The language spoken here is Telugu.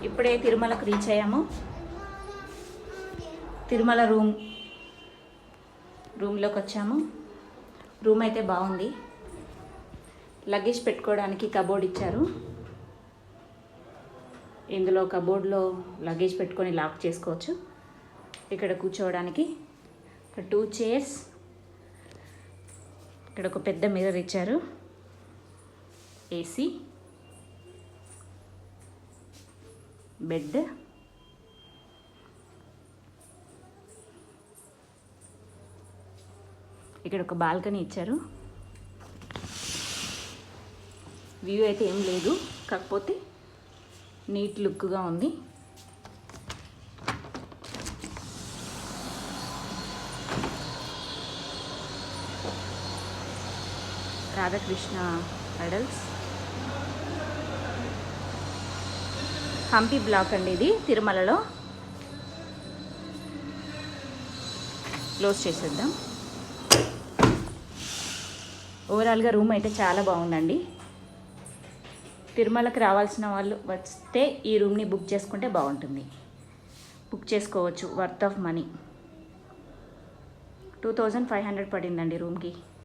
ఇప్పుడే తిరుమలకు రీచ్ అయ్యాము. తిరుమల రూమ్లోకి వచ్చాము. రూమ్ అయితే బాగుంది. లగేజ్ పెట్టుకోవడానికి కబోర్డ్ ఇచ్చారు. ఇందులో కబోర్డ్లో లగేజ్ పెట్టుకొని లాక్ చేసుకోవచ్చు. ఇక్కడ కూర్చోవడానికి 2 చైర్స్, ఇక్కడ ఒక పెద్ద మిర్రర్ ఇచ్చారు, ఏసీ, బెడ్, ఇక్కడ ఒక బాల్కనీ ఇచ్చారు. వ్యూ అయితే ఏం లేదు, కాకపోతే నీట్ లుక్గా ఉంది. రాధాకృష్ణ ఐడల్స్. హంపి బ్లాక్ అండి ఇది, తిరుమలలో. క్లోజ్ చేసేద్దాం. ఓవరాల్గా రూమ్ అయితే చాలా బాగుందండి. తిరుమలకి రావాల్సిన వాళ్ళు వస్తే ఈ రూమ్ని బుక్ చేసుకుంటే బాగుంటుంది. బుక్ చేసుకోవచ్చు. Worth of money. 2500 పడిందండి రూమ్కి.